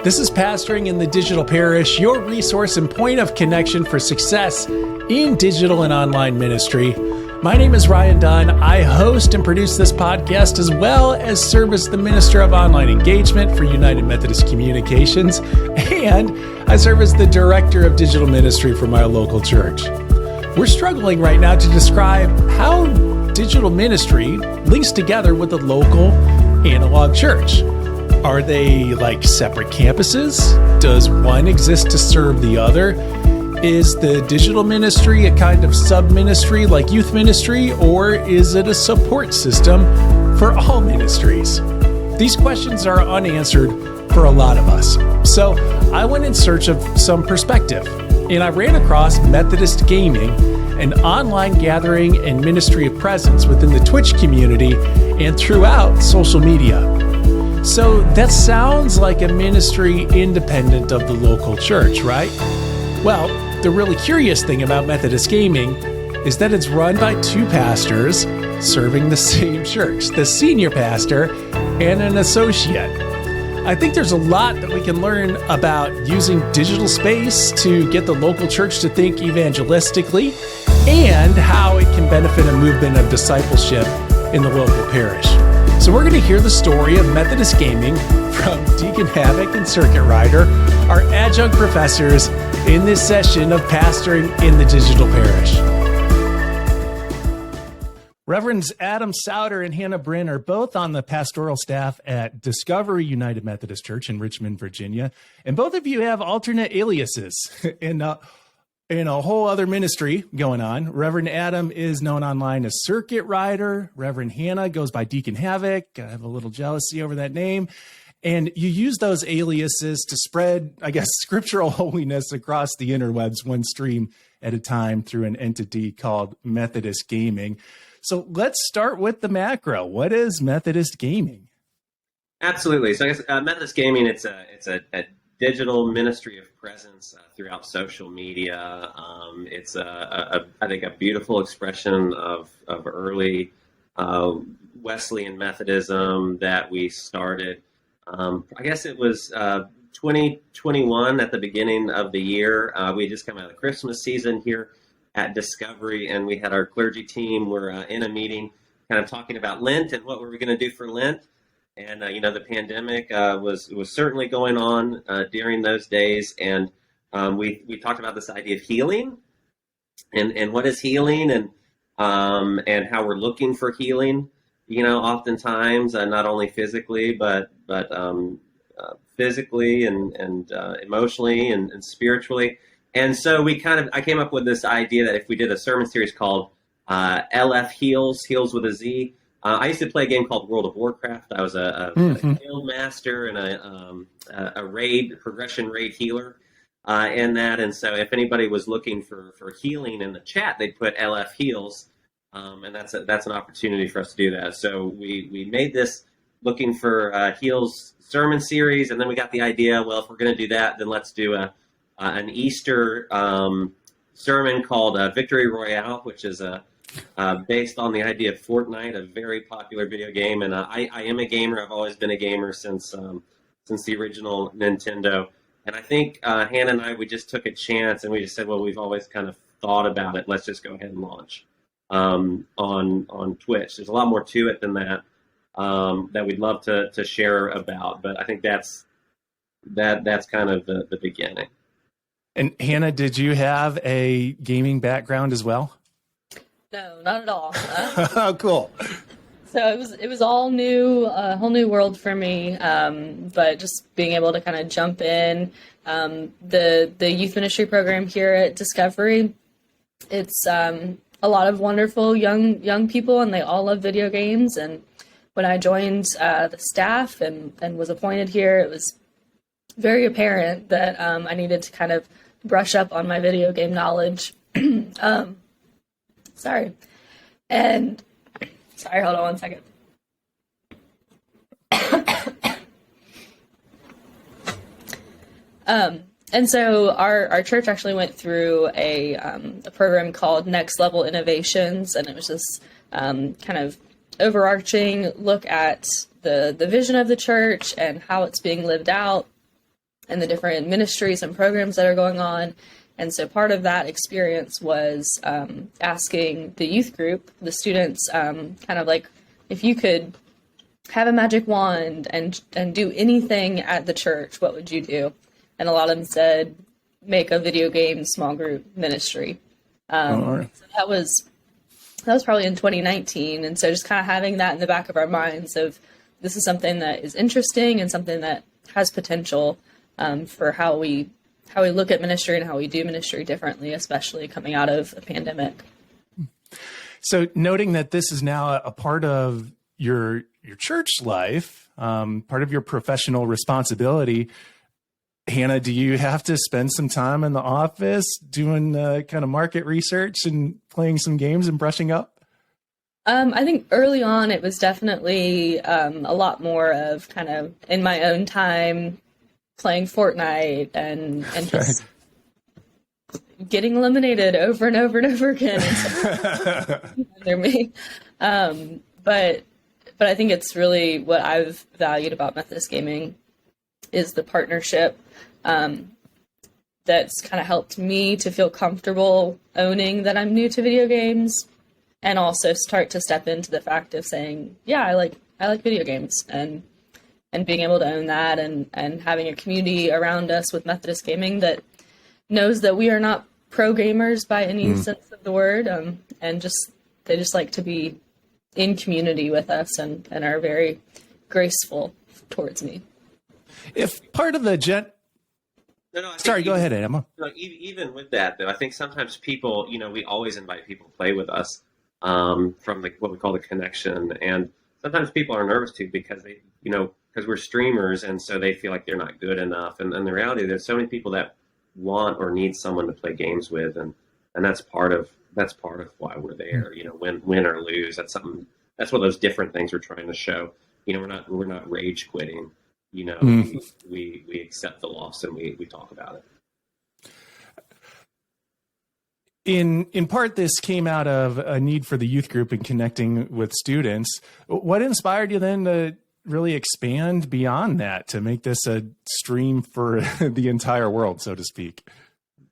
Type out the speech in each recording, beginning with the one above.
This is Pastoring in the Digital Parish, your resource and point of connection for success in digital and online ministry. My name is Ryan Dunn. I host and produce this podcast as well as serve as the Minister of Online Engagement for United Methodist Communications, and I serve as the Director of Digital Ministry for my local church. We're struggling right now to describe how digital ministry links together with the local analog church. Are they like separate campuses? Does one exist to serve the other? Is the digital ministry a kind of sub-ministry like youth ministry, or is it a support system for all ministries? These questions are unanswered for a lot of us. So I went in search of some perspective, and I ran across Methodist Gaming, an online gathering and ministry of presence within the Twitch community and throughout social media. So that sounds like a ministry independent of the local church, right? Well, the really curious thing about Methodist Gaming is that it's run by two pastors serving the same church, the senior pastor and an associate. I think there's a lot that we can learn about using digital space to get the local church to think evangelistically and how it can benefit a movement of discipleship in the local parish. So we're going to hear the story of Methodist Gaming from DeaconHavoc and CircuitRider, our adjunct professors, in this session of Pastoring in the Digital Parish. Reverends Sowder and Hannah Bryn are both on the pastoral staff at Discovery United Methodist Church in Richmond, Virginia, and both of you have alternate aliases in a whole other ministry going on. Reverend Adam is known online as CircuitRider. Reverend Hannah goes by DeaconHavoc. I have a little jealousy over that name. And you use those aliases to spread, I guess, scriptural holiness across the interwebs, one stream at a time, through an entity called Methodist Gaming. So let's start with the macro. What is Methodist Gaming? Absolutely. So I guess Methodist Gaming, it's a digital ministry of presence throughout social media. It's I think a beautiful expression of early Wesleyan Methodism that we started. I guess it was 2021 at the beginning of the year. We had just come out of the Christmas season here at Discovery, and we had our clergy team. We're in a meeting kind of talking about Lent and what we were going to do for Lent. And, the pandemic was certainly going on during those days. And we talked about this idea of healing and what is healing and how we're looking for healing, oftentimes, not only physically, but physically and emotionally and spiritually. And so I came up with this idea that if we did a sermon series called LF Heals with a Z. I used to play a game called World of Warcraft. I was a guild master and a progression raid healer in that. And so if anybody was looking for healing in the chat, they'd put LF Heals. And that's an opportunity for us to do that. So we made this looking for heals sermon series. And then we got the idea, well, if we're going to do that, then let's do an Easter sermon called Victory Royale, which is based on the idea of Fortnite, a very popular video game. And I am a gamer. I've always been a gamer since the original Nintendo. And I think Hannah and we just took a chance and we just said, well, we've always kind of thought about it. Let's just go ahead and launch on Twitch. There's a lot more to it than that that we'd love to share about. But I think that's kind of the beginning. And Hannah, did you have a gaming background as well? No, not at all. Oh, cool. So it was all new, a whole new world for me. But just being able to kind of jump in, the youth ministry program here at Discovery, it's a lot of wonderful young people, and they all love video games. And when I joined the staff and was appointed here, it was very apparent that I needed to kind of brush up on my video game knowledge. Sorry, hold on one second. And so our church actually went through a program called Next Level Innovations, and it was this kind of overarching look at the vision of the church and how it's being lived out. and the different ministries and programs that are going on. And so part of that experience was asking the youth group, the students, kind of like, if you could have a magic wand and do anything at the church, what would you do? And a lot of them said, make a video game small group ministry. So that was probably in 2019. And so just kind of having that in the back of our minds of, this is something that is interesting and something that has potential for how we look at ministry and how we do ministry differently, especially coming out of a pandemic. So noting that this is now a part of your church life, part of your professional responsibility, Hannah, do you have to spend some time in the office doing kind of market research and playing some games and brushing up? I think early on it was definitely a lot more of kind of in my own time playing Fortnite and just getting eliminated over and over and over again. Under me. But I think it's really what I've valued about Methodist Gaming is the partnership that's kind of helped me to feel comfortable owning that I'm new to video games, and also start to step into the fact of saying, yeah, I like video games, and being able to own that, and having a community around us with Methodist Gaming that knows that we are not pro gamers by any sense of the word, and they just like to be in community with us and are very graceful towards me. If part of the sorry, go ahead, Emma. Even with that, though, I think sometimes people, we always invite people to play with us from what we call the connection, and sometimes people are nervous too because they, because we're streamers, and so they feel like they're not good enough. And the reality, there's so many people that want or need someone to play games with, and that's part of why we're there. Win or lose, that's one of those different things we're trying to show. We're not rage quitting. We accept the loss and we talk about it. In part, this came out of a need for the youth group and connecting with students. What inspired you then to really expand beyond that, to make this a stream for the entire world, so to speak?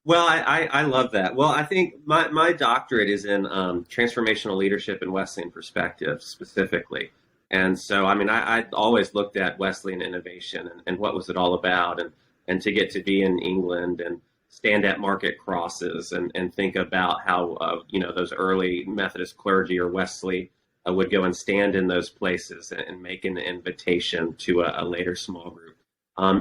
Well, I love that. Well, I think my doctorate is in transformational leadership and Wesleyan perspective specifically. And so, I always looked at Wesleyan innovation and what was it all about, and to get to be in England and stand at market crosses and think about how, those early Methodist clergy or Wesley would go and stand in those places and make an invitation to a later small group.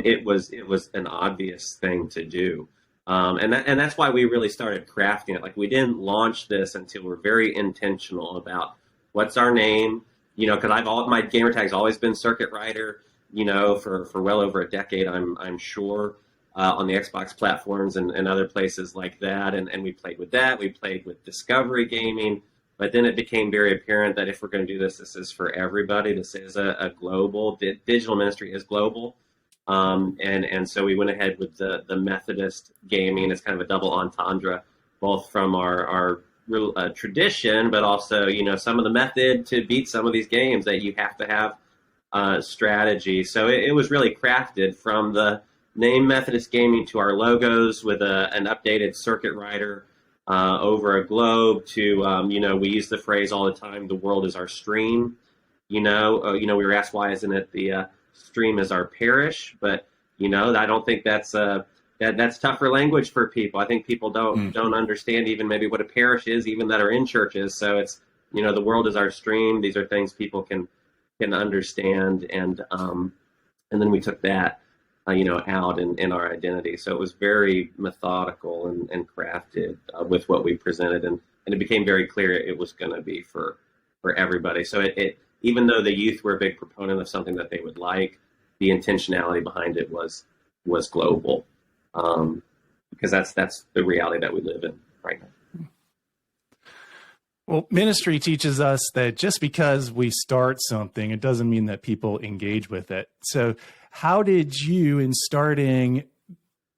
It was an obvious thing to do. And that's why we really started crafting it. Like, we didn't launch this until we're very intentional about what's our name, because my gamer tag's always been CircuitRider, for well over a decade, I'm sure, on the Xbox platforms and other places like that. And we played with that. We played with Discovery Gaming. But then it became very apparent that if we're going to do this is for everybody. This is a global, digital ministry is global. And so we went ahead with the Methodist Gaming. It's kind of a double entendre, both from our real tradition, but also, some of the method to beat some of these games that you have to have strategy. So it was really crafted from the name Methodist Gaming to our logos with an updated CircuitRider over a globe to, we use the phrase all the time, the world is our stream. We were asked, why isn't it the stream is our parish? But, I don't think that's tougher language for people. I think people don't understand even maybe what a parish is, even that are in churches. So it's, the world is our stream. These are things people can understand. And then we took that, out in our identity. So it was very methodical and crafted with what we presented. And it became very clear it was going to be for everybody. So it even though the youth were a big proponent of something that they would like, the intentionality behind it was global. Because that's the reality that we live in right now. Well, ministry teaches us that just because we start something, it doesn't mean that people engage with it. So how did you, in starting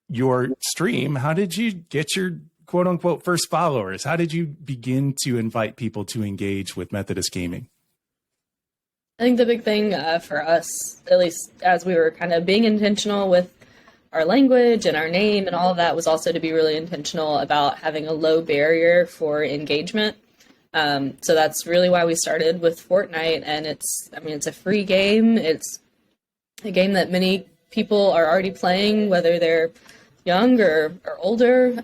your stream, how did you get your quote unquote first followers? How did you begin to invite people to engage with Methodist Gaming? I think the big thing for us, at least as we were kind of being intentional with our language and our name and all of that was also to be really intentional about having a low barrier for engagement. So that's really why we started with Fortnite, and it's a free game. It's a game that many people are already playing, whether they're young or older.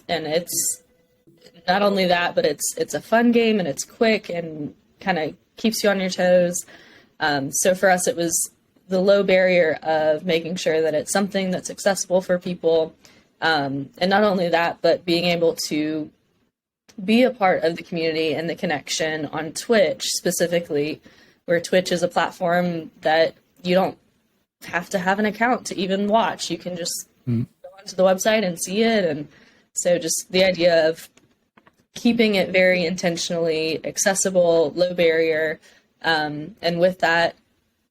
And it's not only that, but it's a fun game, and it's quick and kind of keeps you on your toes. So for us, it was the low barrier of making sure that it's something that's accessible for people. And not only that, but being able to be a part of the community and the connection on Twitch specifically, where Twitch is a platform that you don't have to have an account to even watch. You can just go onto the website and see it. And so just the idea of keeping it very intentionally accessible, low barrier, and with that,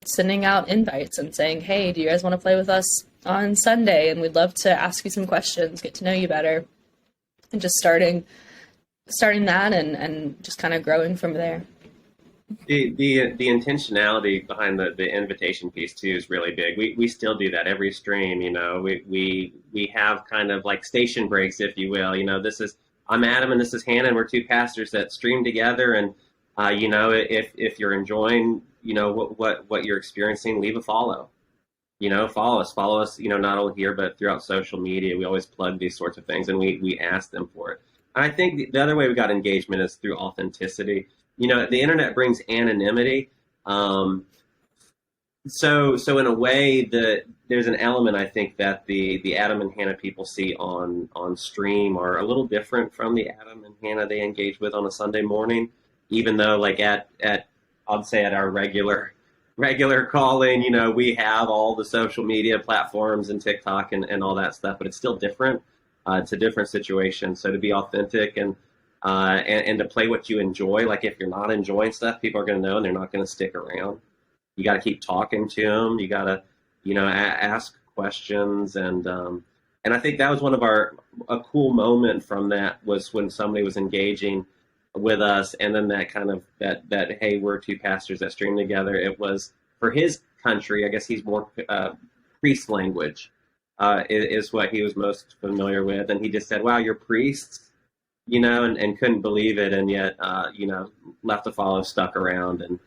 sending out invites and saying, hey, do you guys want to play with us on Sunday? And we'd love to ask you some questions, get to know you better. And just starting that and just kind of growing from there. The intentionality behind the invitation piece too is really big. We still do that every stream. You know, we have kind of like station breaks, if you will. You know, I'm Adam and this is Hannah, and we're two pastors that stream together. And you know, if you're enjoying, you know, what you're experiencing, leave a follow. You know, follow us. You know, not only here but throughout social media. We always plug these sorts of things, and we ask them for it. I think the other way we got engagement is through authenticity. You know, the internet brings anonymity. So in a way, there's an element, I think, that the Adam and Hannah people see on stream are a little different from the Adam and Hannah they engage with on a Sunday morning, even though like at I'd say at our regular calling, you know, we have all the social media platforms and TikTok and all that stuff, but it's still different. It's a different situation. So to be authentic and to play what you enjoy, like if you're not enjoying stuff, people are going to know and they're not going to stick around. You got to keep talking to them. You got to, you know, ask questions. And I think that was a cool moment from that was when somebody was engaging with us. And then that kind of that, hey, we're two pastors that stream together. It was for his country. I guess he's more priest language. Is what he was most familiar with. And he just said, wow, you're priests, you know, and couldn't believe it. And yet, you know, left a follow, stuck around and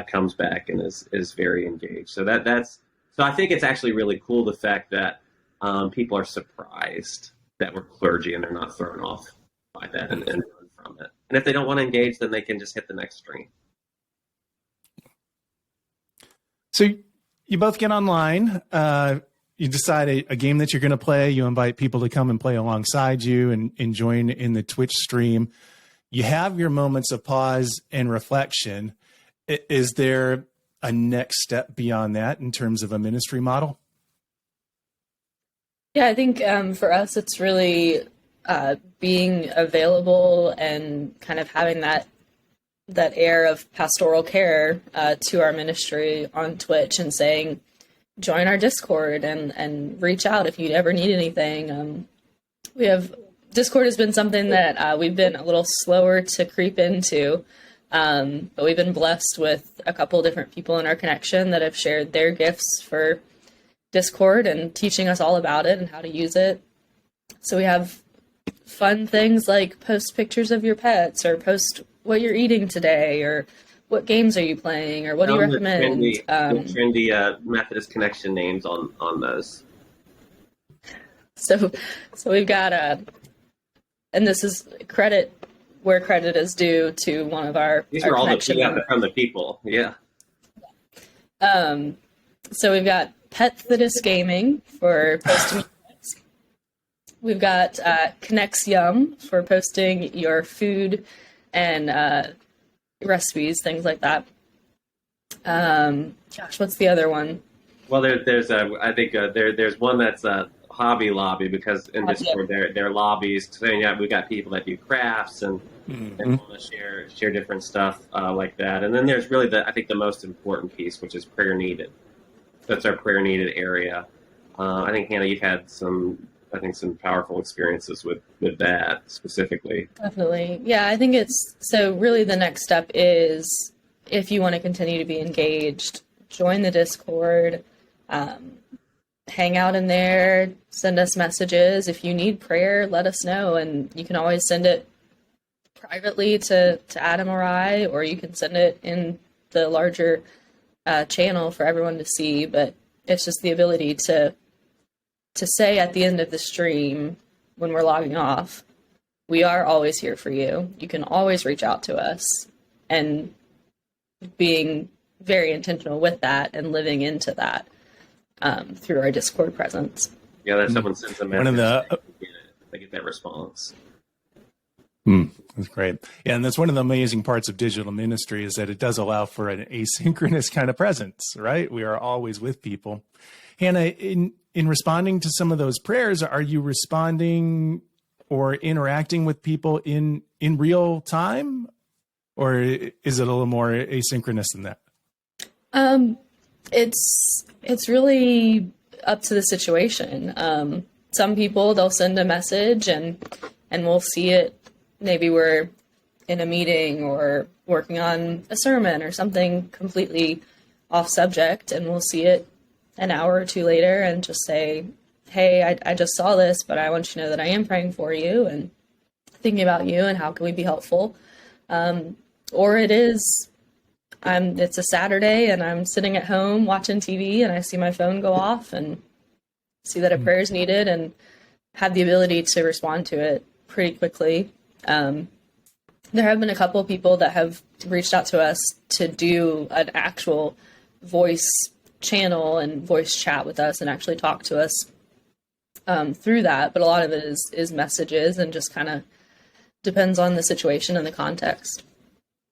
comes back and is very engaged. So so I think it's actually really cool, the fact that people are surprised that we're clergy and they're not thrown off by that and run from it. And if they don't want to engage, then they can just hit the next stream. So you both get online. You decide a game that you're going to play. You invite people to come and play alongside you and join in the Twitch stream. You have your moments of pause and reflection. Is there a next step beyond that in terms of a ministry model? Yeah, I think for us, it's really being available and kind of having that air of pastoral care to our ministry on Twitch and saying, join our Discord and reach out if you ever need anything. Discord has been something that we've been a little slower to creep into, but we've been blessed with a couple different people in our connection that have shared their gifts for Discord and teaching us all about it and how to use it. So we have fun things like post pictures of your pets or post what you're eating today or what games are you playing or what do you recommend? Trendy Methodist connection names on those. So we've got and this is credit where credit is due to one of our These our are all connection from the people. Yeah. So we've got Methodist Gaming for posting. We've got Connects Yum for posting your food and recipes, things like that. Gosh, what's the other one? Well, there's one that's a Hobby Lobby, because in Discord there are lobbies saying, yeah, we got people that do crafts and want to share different stuff like that. And then there's really I think the most important piece, which is prayer needed. That's our prayer needed area. I think, Hannah, you've had some powerful experiences with that specifically. Definitely. Yeah, I think so really the next step is, if you want to continue to be engaged, join the Discord, hang out in there, send us messages. If you need prayer, let us know. And you can always send it privately to Adam or I, or you can send it in the larger channel for everyone to see. But it's just the ability to say at the end of the stream when we're logging off, we are always here for you. You can always reach out to us, and being very intentional with that and living into that through our Discord presence. Yeah, that someone sends a message, they get that response. That's great. Yeah, and that's one of the amazing parts of digital ministry, is that it does allow for an asynchronous kind of presence, right? We are always with people. Hannah, in responding to some of those prayers, are you responding or interacting with people in real time, or is it a little more asynchronous than that? It's really up to the situation. Some people, they'll send a message and we'll see it. Maybe we're in a meeting or working on a sermon or something completely off subject, and we'll see it an hour or two later and just say, hey, I just saw this, but I want you to know that I am praying for you and thinking about you and how can we be helpful. Or it's a Saturday and I'm sitting at home watching TV and I see my phone go off and see that a prayer is needed and have the ability to respond to it pretty quickly. There have been a couple of people that have reached out to us to do an actual voice channel and voice chat with us and actually talk to us through that. But a lot of it is messages and just kind of depends on the situation and the context.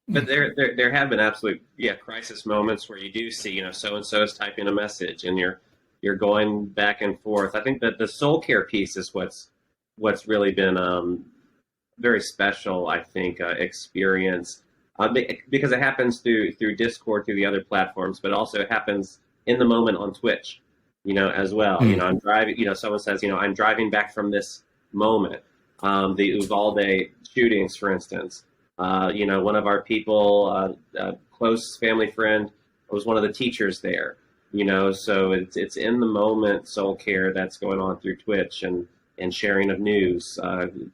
But there have been absolute crisis moments where you do see so and so is typing a message and you're going back and forth. I think that the soul care piece is what's really been very special. I think experience because it happens through Discord, through the other platforms, but also it happens in the moment on Twitch, as well. I'm driving. Someone says, I'm driving back from this moment. The Uvalde shootings, for instance. One of our people, a close family friend, was one of the teachers there, so it's in the moment soul care that's going on through Twitch and sharing of news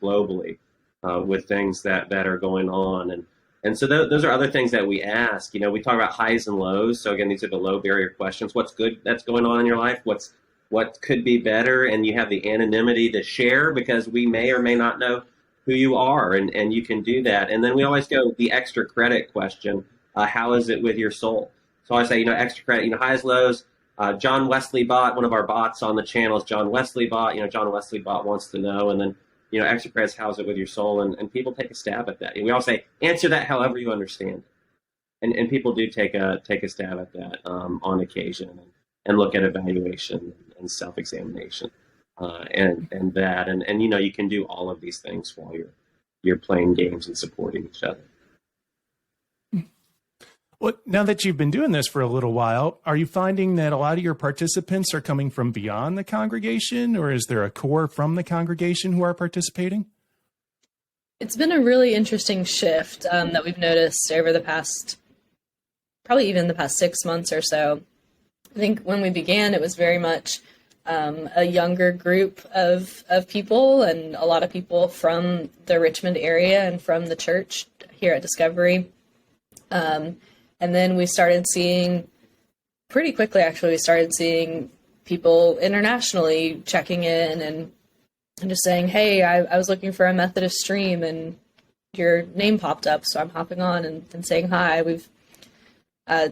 globally with things that are going on. And so those are other things that we ask. We talk about highs and lows. So again, these are the low barrier questions. What's good that's going on in your life? What could be better? And you have the anonymity to share because we may or may not know who you are, and you can do that. And then we always go the extra credit question. How is it with your soul? So I say, extra credit, highs, lows. John Wesley Bot, one of our bots on the channel is John Wesley Bot. John Wesley Bot wants to know. And then, extra credits, how's it with your soul? And people take a stab at that. And we all say, answer that however you understand. And people do take a stab at that on occasion and look at evaluation and self-examination. And that, and you can do all of these things while you're playing games and supporting each other. Well, now that you've been doing this for a little while, are you finding that a lot of your participants are coming from beyond the congregation, or is there a core from the congregation who are participating? It's been a really interesting shift that we've noticed over the past, probably even the past 6 months or so. I think when we began, it was very much a younger group of people, and a lot of people from the Richmond area and from the church here at Discovery. And then we started seeing, pretty quickly actually, we started seeing people internationally checking in and just saying, hey, I was looking for a Methodist stream and your name popped up, so I'm hopping on and saying hi. We've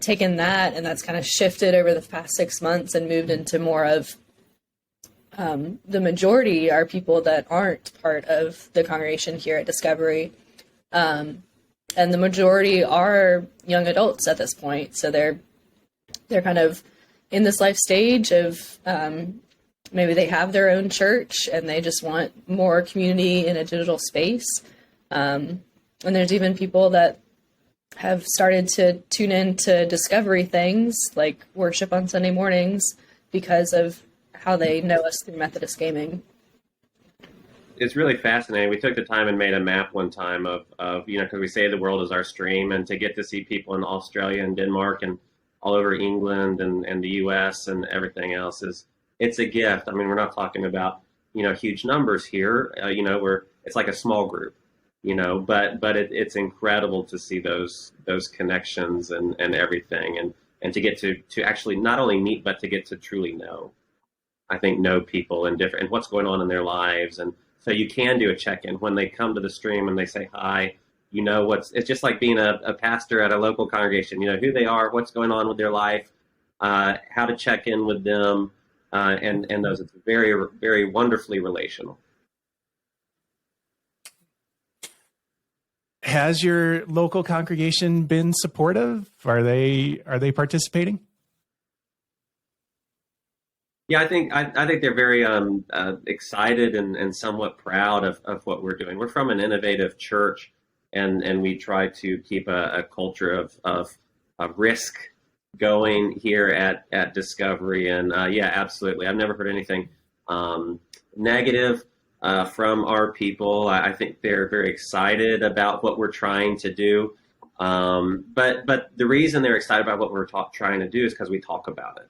taken that, and that's kind of shifted over the past 6 months and moved into more of the majority are people that aren't part of the congregation here at Discovery. And the majority are young adults at this point. So they're kind of in this life stage of maybe they have their own church and they just want more community in a digital space. And there's even people that have started to tune into Discovery things like worship on Sunday mornings because of how they know us through Methodist Gaming. It's really fascinating. We took the time and made a map one time of because we say the world is our stream, and to get to see people in Australia and Denmark and all over England and the US and everything else is it's a gift. I mean, we're not talking about, huge numbers here. It's like a small group, but it's incredible to see those connections and everything, and to get to actually not only meet, but to get to truly know. I think know people and what's going on in their lives, and so you can do a check-in when they come to the stream and they say hi. It's just like being a pastor at a local congregation. You know who they are, what's going on with their life, how to check in with them, and those. It's very, very wonderfully relational. Has your local congregation been supportive? Are they participating? Yeah, I think they're very excited and somewhat proud of what we're doing. We're from an innovative church, and we try to keep a culture of risk going here at Discovery. And yeah, absolutely, I've never heard anything negative from our people. I think they're very excited about what we're trying to do. But the reason they're excited about what we're trying to do is because we talk about it.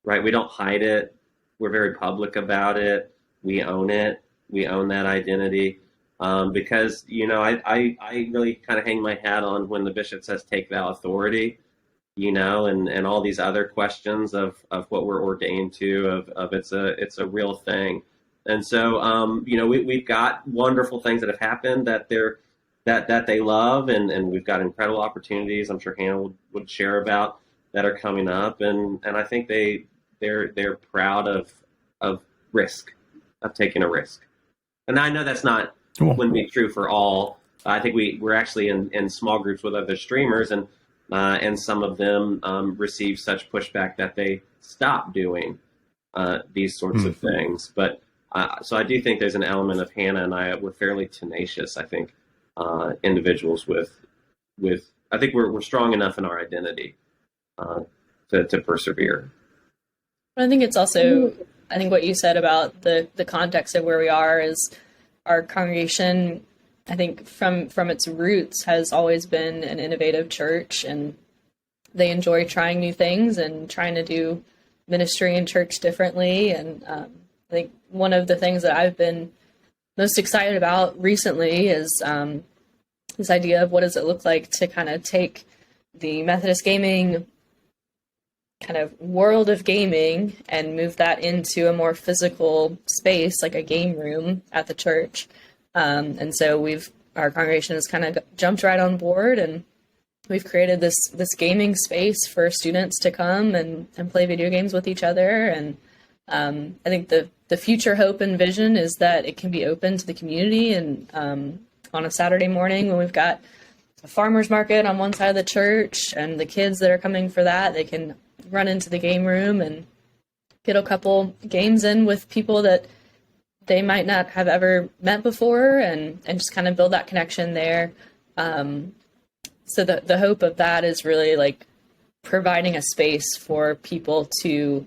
Right, we don't hide it. We're very public about it. We own it. We own that identity, because I really kind of hang my hat on when the bishop says "Take thou authority," and all these other questions of what we're ordained to. Of it's a real thing, and so we've got wonderful things that have happened that they love, and we've got incredible opportunities. I'm sure Hannah would share about that are coming up, and I think they're proud of risk, of taking a risk. And I know that's wouldn't be true for all. I think we're actually in small groups with other streamers, and some of them receive such pushback that they stop doing these sorts of things. But so I do think there's an element of Hannah and I. We're fairly tenacious, I think, individuals with I think we're strong enough in our identity to persevere. I think it's also, I think what you said about the context of where we are is our congregation, I think from its roots has always been an innovative church, and they enjoy trying new things and trying to do ministry in church differently. And I think one of the things that I've been most excited about recently is this idea of what does it look like to kind of take the Methodist Gaming kind of world of gaming and move that into a more physical space, like a game room at the church. And so our congregation has kind of jumped right on board, and we've created this gaming space for students to come and play video games with each other. And I think the future hope and vision is that it can be open to the community. And on a Saturday morning when we've got a farmer's market on one side of the church and the kids that are coming for that, they can run into the game room and get a couple games in with people that they might not have ever met before, and just kind of build that connection there. So the hope of that is really like providing a space for people to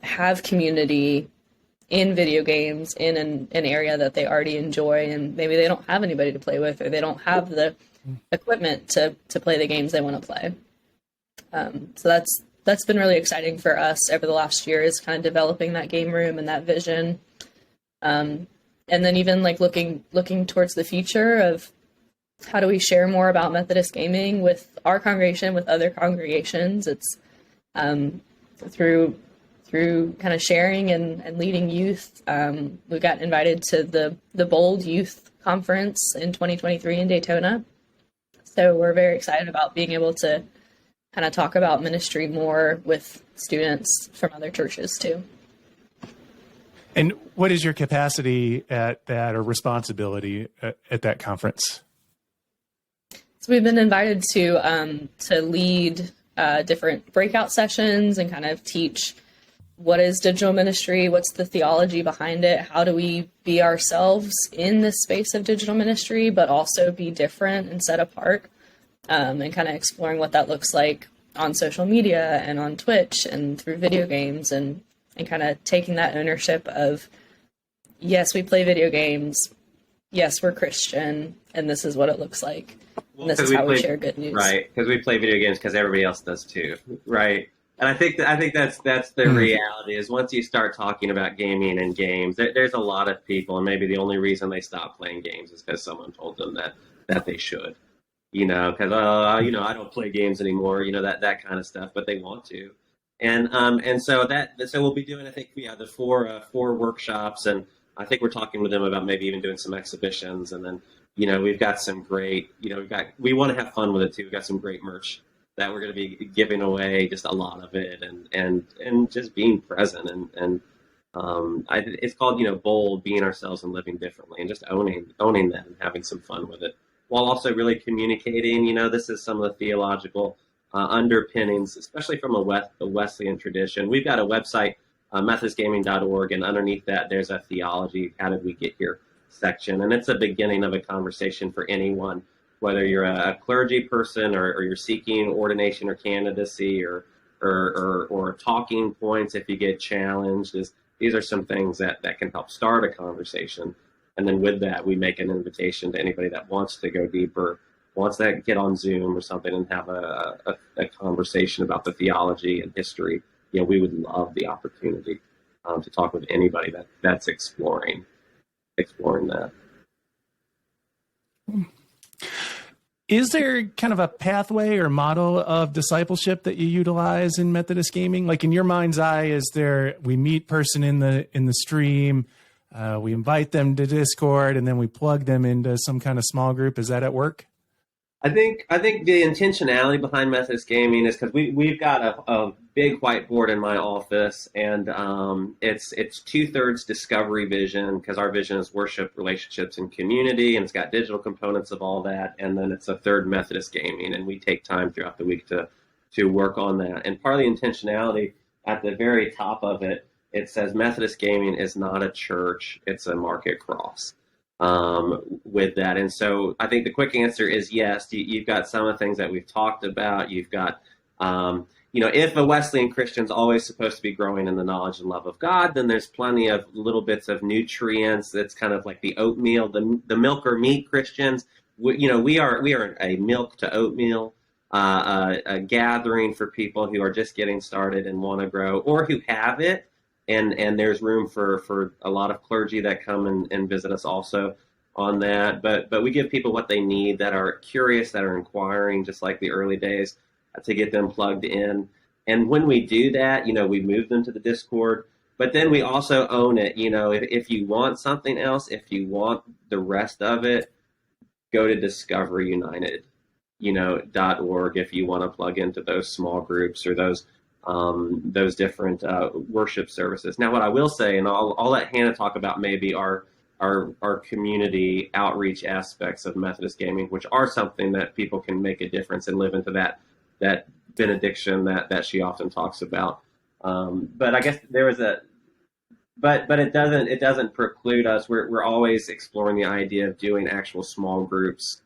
have community in video games in an area that they already enjoy, and maybe they don't have anybody to play with, or they don't have the equipment to play the games they want to play. So that's been really exciting for us over the last year, is kind of developing that game room and that vision. And then even like looking towards the future of how do we share more about Methodist gaming with our congregation, with other congregations. It's through kind of sharing and leading youth. We got invited to the Bold Youth Conference in 2023 in Daytona. So we're very excited about being able to kind of talk about ministry more with students from other churches too. And what is your capacity at that, or responsibility at that conference? So we've been invited to lead different breakout sessions and kind of teach what is digital ministry, what's the theology behind it, how do we be ourselves in this space of digital ministry, but also be different and set apart. And kind of exploring what that looks like on social media and on Twitch and through video games, and kind of taking that ownership of, yes, we play video games, yes, we're Christian, and this is what it looks like. And this is how we share good news. Right, because we play video games because everybody else does too, right? And I think that's the reality is once you start talking about gaming and games, there's a lot of people, and maybe the only reason they stop playing games is because someone told them that they should, because I don't play games anymore, that kind of stuff, but they want to, and so we'll be doing, I think, the four workshops, and I think we're talking with them about maybe even doing some exhibitions, and then we've got some great, we want to have fun with it too. We've got some great merch that we're going to be giving away, just a lot of it, and just being present, and it's called bold, being ourselves and living differently, and just owning that and having some fun with it, while also really communicating. This is some of the theological underpinnings, especially from the Wesleyan tradition. We've got a website, methodistgaming.org, and underneath that there's a theology, how did we get here section, and it's a beginning of a conversation for anyone, whether you're a clergy person or you're seeking ordination or candidacy or talking points if you get challenged. These are some things that can help start a conversation. And then with that, we make an invitation to anybody that wants to go deeper, wants to get on Zoom or something and have a conversation about the theology and history. We would love the opportunity to talk with anybody that's exploring that. Is there kind of a pathway or model of discipleship that you utilize in Methodist Gaming? Like in your mind's eye, is there, we meet person in the stream, we invite them to Discord, and then we plug them into some kind of small group? Is that at work? I think the intentionality behind Methodist Gaming is because we've got a big whiteboard in my office, and it's 2/3 Discovery vision, because our vision is worship, relationships, and community, and it's got digital components of all that, and then it's a third Methodist Gaming, and we take time throughout the week to work on that. And part of the intentionality at the very top of it, it says Methodist Gaming is not a church, it's a market cross. With that. And so I think the quick answer is yes. You've got some of the things that we've talked about. You've got, if a Wesleyan Christian's always supposed to be growing in the knowledge and love of God, then there's plenty of little bits of nutrients. That's kind of like the oatmeal, the milk or meat Christians. We are a milk to oatmeal, a gathering for people who are just getting started and want to grow, or who have it. And there's room for a lot of clergy that come and visit us also on that. But we give people what they need, that are curious, that are inquiring, just like the early days, to get them plugged in. And when we do that, we move them to the Discord. But then we also own it. If you want something else, if you want the rest of it, go to discoveryunited, .org if you want to plug into those small groups or those different worship services. Now, what I will say, and I'll let Hannah talk about maybe our community outreach aspects of Methodist Gaming, which are something that people can make a difference and live into that benediction that she often talks about. But I guess there was but it doesn't preclude us. We're always exploring the idea of doing actual small groups.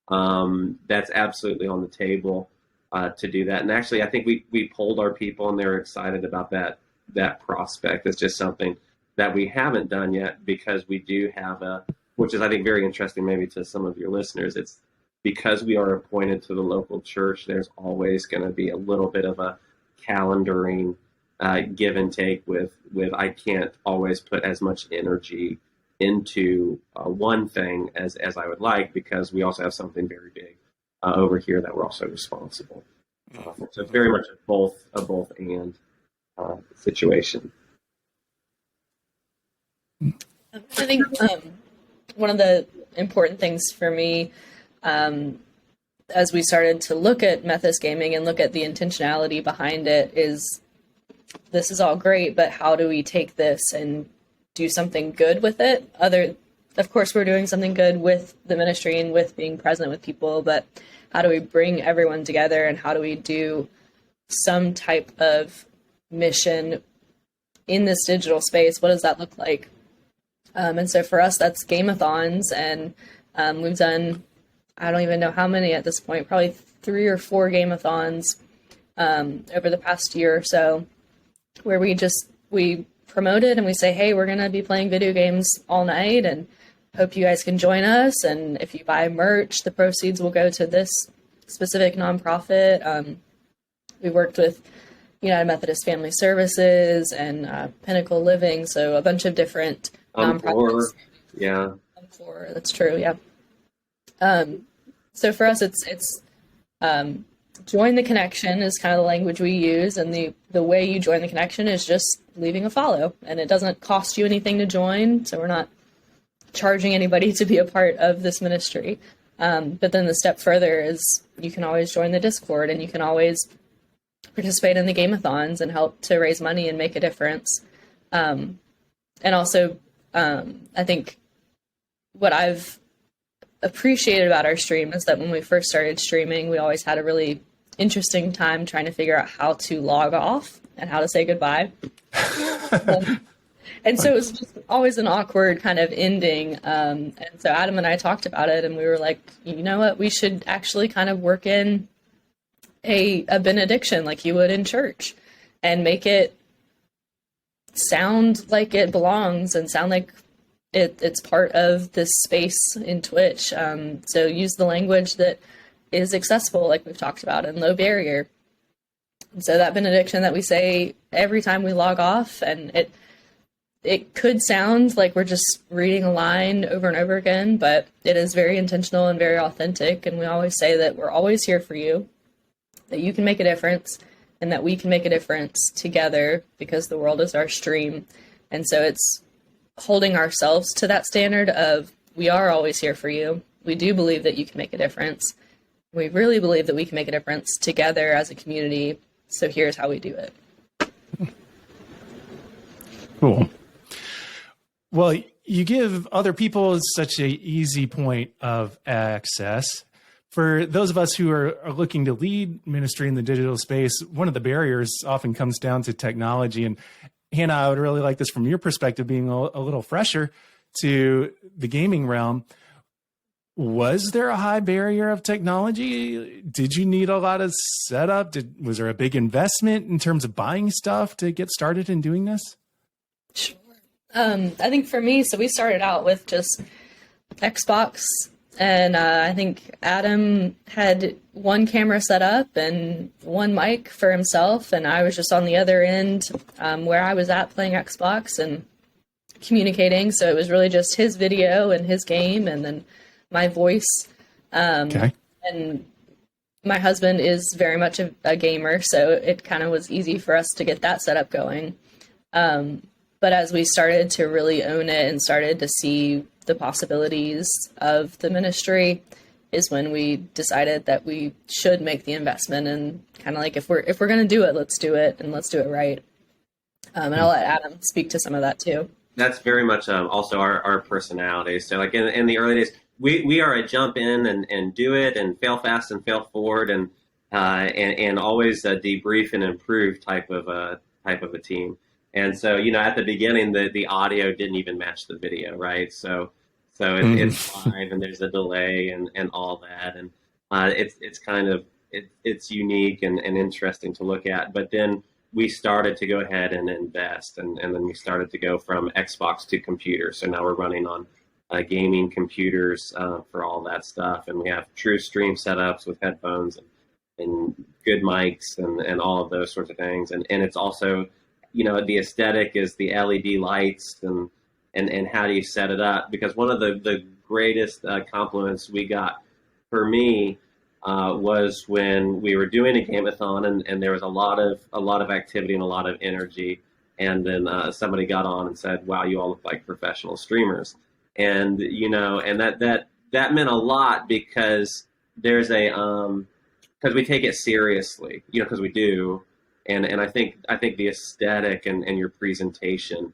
That's absolutely on the table. To do that. And actually, I think we polled our people, and they're excited about that prospect. It's just something that we haven't done yet, because we do have which is, I think, very interesting maybe to some of your listeners. It's because we are appointed to the local church, there's always going to be a little bit of a calendaring give and take with I can't always put as much energy into one thing as I would like, because we also have something very big over here that we're also responsible. So it's very much a both and situation. I think one of the important things for me, as we started to look at Methodist Gaming and look at the intentionality behind it, is this is all great, but how do we take this and do something good with it? Of course, we're doing something good with the ministry and with being present with people, but how do we bring everyone together, and how do we do some type of mission in this digital space? What does that look like? And so for us, that's game-a-thons, and we've done, I don't even know how many at this point, probably 3 or 4 game-a-thons over the past year or so, where we promote it and we say, hey, we're going to be playing video games all night, and hope you guys can join us. And if you buy merch, the proceeds will go to this specific nonprofit. We worked with United Methodist Family Services and Pinnacle Living, so a bunch of different nonprofits. Yeah. That's true, yeah. So for us, it's join the connection is kind of the language we use, and the way you join the connection is just leaving a follow, and it doesn't cost you anything to join, so we're not charging anybody to be a part of this ministry. But then the step further is you can always join the Discord, and you can always participate in the game-a-thons and help to raise money and make a difference. And also, I think what I've appreciated about our stream is that when we first started streaming, we always had a really interesting time trying to figure out how to log off and how to say goodbye. And so it was just always an awkward kind of ending. And so Adam and I talked about it, and we were like, you know what, we should actually kind of work in a benediction like you would in church and make it sound like it belongs and sound like it's part of this space in Twitch. So use the language that is accessible, like we've talked about, and low barrier. And so that benediction that we say every time we log off, and it could sound like we're just reading a line over and over again, but it is very intentional and very authentic. And we always say that we're always here for you, that you can make a difference, and that we can make a difference together because the world is our stream. And so it's holding ourselves to that standard of we are always here for you. We do believe that you can make a difference. We really believe that we can make a difference together as a community. So here's how we do it. Cool. Well, you give other people such an easy point of access. For those of us who are looking to lead ministry in the digital space, one of the barriers often comes down to technology. And Hannah, I would really like this from your perspective, being a little fresher to the gaming realm. Was there a high barrier of technology? Did you need a lot of setup? Was there a big investment in terms of buying stuff to get started in doing this? Sure. I think for me, so we started out with just Xbox, and I think Adam had one camera set up and one mic for himself, and I was just on the other end where I was at playing Xbox and communicating. So it was really just his video and his game, and then my voice. Okay. And my husband is very much a gamer, so it kind of was easy for us to get that setup going. But as we started to really own it and started to see the possibilities of the ministry is when we decided that we should make the investment, and kind of like, if we're going to do it, let's do it, and let's do it right. And I'll let Adam speak to some of that too. That's very much also our personality. So like in the early days, we are a jump in and do it and fail fast and fail forward and always a debrief and improve type of a team. And so, at the beginning, the audio didn't even match the video, right? So it's live and there's a delay and all that. And it's kind of, it's unique and interesting to look at. But then we started to go ahead and invest. And then we started to go from Xbox to computer. So now we're running on gaming computers for all that stuff. And we have true stream setups with headphones and good mics and all of those sorts of things. And it's also, the aesthetic is the LED lights and how do you set it up? Because one of the greatest compliments we got for me was when we were doing a game-a-thon and there was a lot of activity and a lot of energy. And then somebody got on and said, "Wow, you all look like professional streamers." And, and that meant a lot because there's because we take it seriously, because we do. And I think the aesthetic and your presentation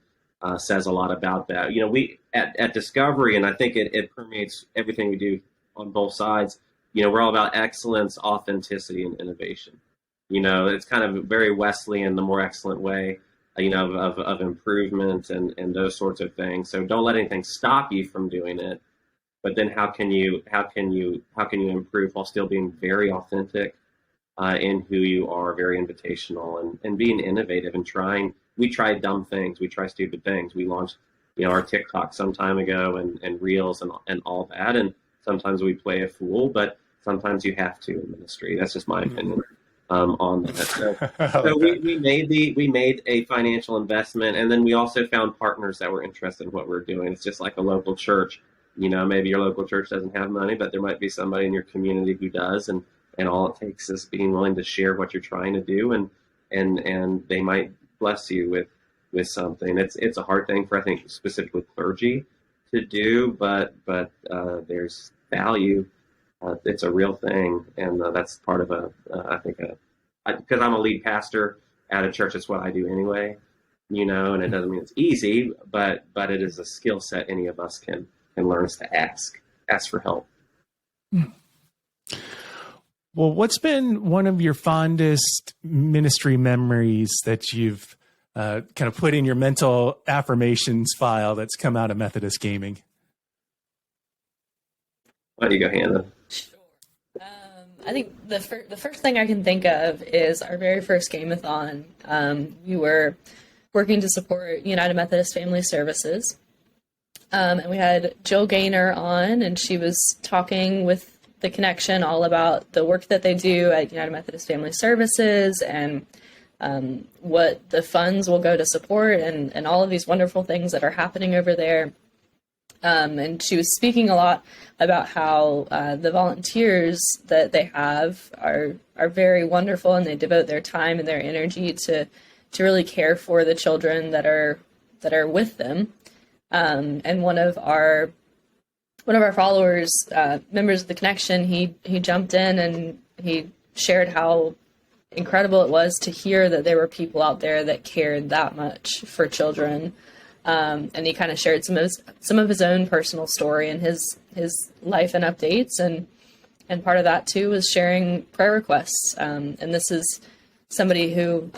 says a lot about that. We at Discovery, and I think it permeates everything we do on both sides. We're all about excellence, authenticity, and innovation. It's kind of very Wesleyan, the more excellent way, of improvement and those sorts of things. So don't let anything stop you from doing it. But then how can you improve while still being very authentic? In who you are, very invitational and being innovative and we try dumb things. We try stupid things. We launched, our TikTok some time ago and Reels and all that. And sometimes we play a fool, but sometimes you have to in ministry. That's just my opinion. on that. So Okay. we made a financial investment, and then we also found partners that were interested in what we're doing. It's just like a local church. Maybe your local church doesn't have money, but there might be somebody in your community who does, and all it takes is being willing to share what you're trying to do, and they might bless you with something. It's a hard thing for, I think, specifically clergy to do, but there's value. It's a real thing, and that's part of I think because I'm a lead pastor at a church. It's what I do anyway, and it doesn't mean it's easy, but it is a skill set any of us can learn is to ask for help. Well, what's been one of your fondest ministry memories that you've kind of put in your mental affirmations file that's come out of Methodist Gaming? Why don't you go, Hannah? Sure. I think the first thing I can think of is our very first game-a-thon. We were working to support United Methodist Family Services, and we had Jill Gaynor on, and she was talking with the connection all about the work that they do at United Methodist Family Services and what the funds will go to support and all of these wonderful things that are happening over there. And she was speaking a lot about how the volunteers that they have are very wonderful, and they devote their time and their energy to really care for the children that are with them. And one of our followers, members of the connection, he jumped in and he shared how incredible it was to hear that there were people out there that cared that much for children. And he kind of shared some of his own personal story and his life and updates, and part of that too was sharing prayer requests. And this is somebody who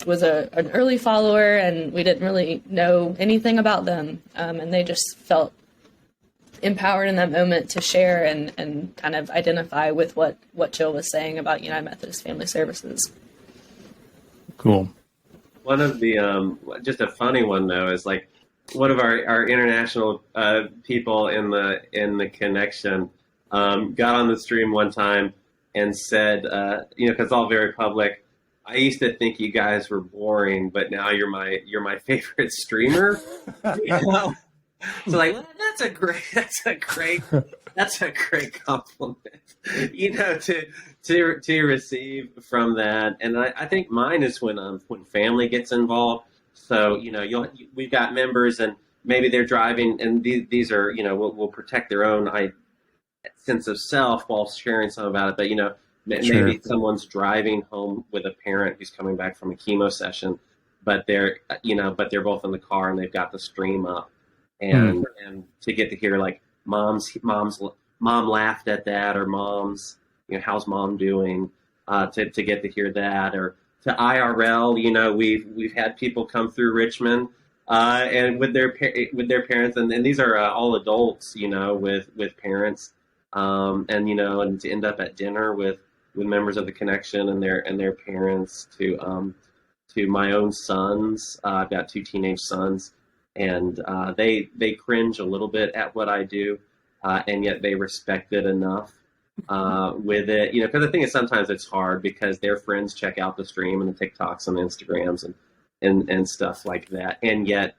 was an early follower, and we didn't really know anything about them, and they just felt empowered in that moment to share and kind of identify with what Jill was saying about United Methodist Family Services. Cool. One of the just a funny one though is like one of our international people in the connection got on the stream one time and said, because it's all very public. I used to think you guys were boring, but now you're my favorite streamer. So like that's a great compliment, to receive from that. And I think mine is when family gets involved. So we've got members and maybe they're driving, and these are will protect their own sense of self while sharing some about it. But maybe someone's driving home with a parent who's coming back from a chemo session, but they're both in the car and they've got the stream up. And to get to hear like mom laughed at that, or mom's how's mom doing, to get to hear that, or to IRL, we've had people come through Richmond and with their parents, and these are all adults, with parents, and to end up at dinner with members of the connection and their parents, to my own sons. I've got 2 teenage sons. And they cringe a little bit at what I do, and yet they respect it enough with it. Because the thing is, sometimes it's hard because their friends check out the stream and the TikToks and the Instagrams and stuff like that. And yet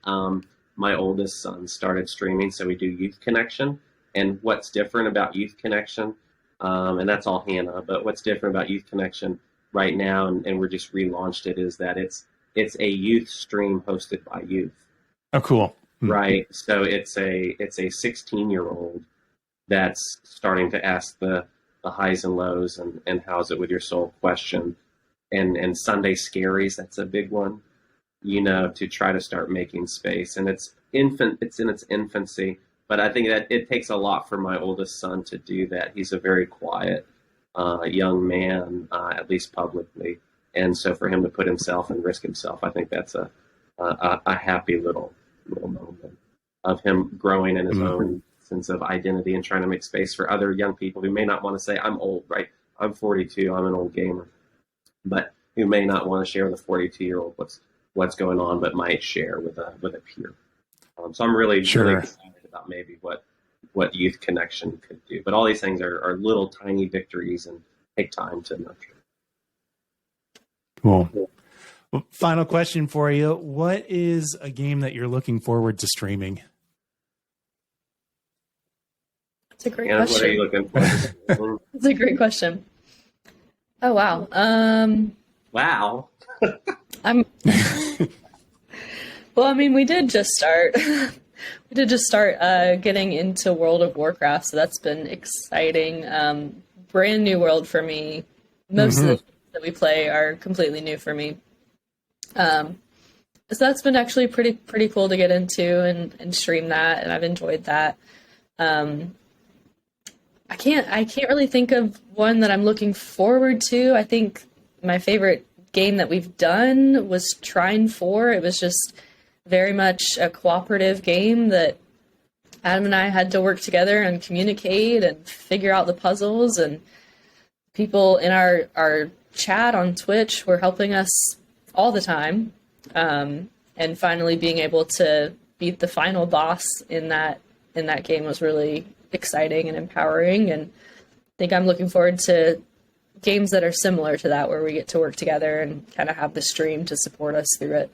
my oldest son started streaming, so we do Youth Connection. And what's different about Youth Connection, and that's all Hannah, but what's different about Youth Connection right now, and we're just relaunched it, is that it's a youth stream hosted by youth. Oh, cool. Right. So it's a 16-year-old that's starting to ask the highs and lows and how's it with your soul question. And Sunday Scaries, that's a big one, to try to start making space. And it's in its infancy, but I think that it takes a lot for my oldest son to do that. He's a very quiet young man, at least publicly. And so for him to put himself and risk himself, I think that's a happy little moment of him growing in his own sense of identity and trying to make space for other young people who may not want to say, I'm old, right? I'm 42, I'm an old gamer, but who may not want to share with a 42-year-old what's going on, but might share with a peer. So I'm really excited about maybe what Youth Connection could do. But all these things are little tiny victories and take time to nurture. Cool. Well, final question for you. What is a game that you're looking forward to streaming? That's a great question. What are you looking for? That's a great question. Oh, wow. Wow. Well, I mean, we did just start getting into World of Warcraft, so that's been exciting. Brand new world for me. Most of the games that we play are completely new for me. So that's been actually pretty cool to get into and stream that, and I've enjoyed that. I can't really think of one that I'm looking forward to. I think my favorite game that we've done was Trine 4. It was just very much a cooperative game that Adam and I had to work together and communicate and figure out the puzzles, and people in our chat on Twitch were helping us all the time. And finally being able to beat the final boss in that game was really exciting and empowering. And I think I'm looking forward to games that are similar to that, where we get to work together and kind of have the stream to support us through it.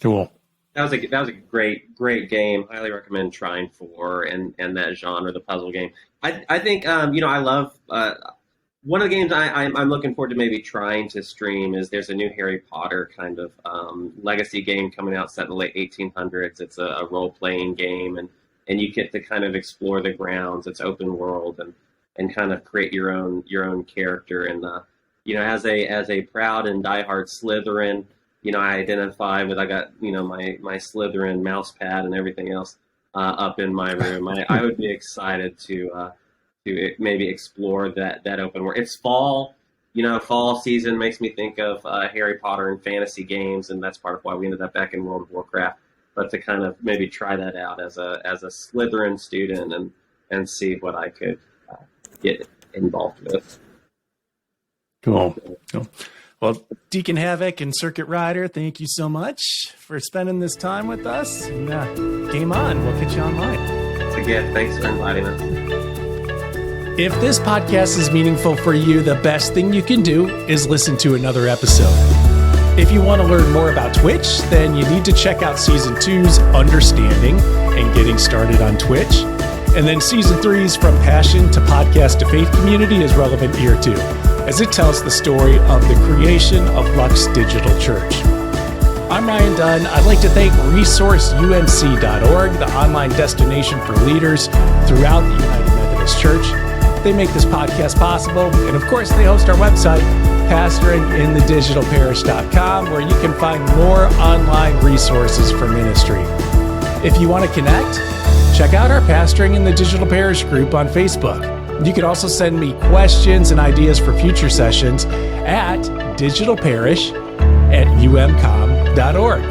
Cool. That was a great game. Highly recommend Trine 4 and that genre, the puzzle game. I think I love one of the games I'm looking forward to maybe trying to stream is there's a new Harry Potter kind of legacy game coming out set in the late 1800s. It's a role playing game, and you get to kind of explore the grounds. It's open world and kind of create your own character. And as a proud and diehard Slytherin, I identify with, I got, my Slytherin mouse pad and everything else up in my room. I would be excited to maybe explore that open world. It's fall, fall season makes me think of Harry Potter and fantasy games, and that's part of why we ended up back in World of Warcraft. But to kind of maybe try that out as a Slytherin student and see what I could get involved with. Cool. Well, DeaconHavoc and CircuitRider, thank you so much for spending this time with us. And game on. We'll catch you online. It's a gift. Thanks for inviting us. If this podcast is meaningful for you, the best thing you can do is listen to another episode. If you want to learn more about Twitch, then you need to check out Season 2's Understanding and Getting Started on Twitch. And then Season 3's From Passion to Podcast to Faith Community is relevant here too, as it tells the story of the creation of Lux Digital Church. I'm Ryan Dunn. I'd like to thank resourceumc.org, the online destination for leaders throughout the United Methodist Church. They make this podcast possible. And of course, they host our website, pastoringinthedigitalparish.com, where you can find more online resources for ministry. If you want to connect, check out our Pastoring in the Digital Parish group on Facebook. You can also send me questions and ideas for future sessions at digitalparish@umcom.org.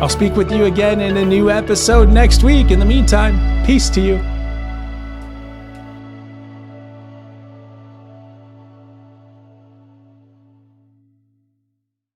I'll speak with you again in a new episode next week. In the meantime, peace to you.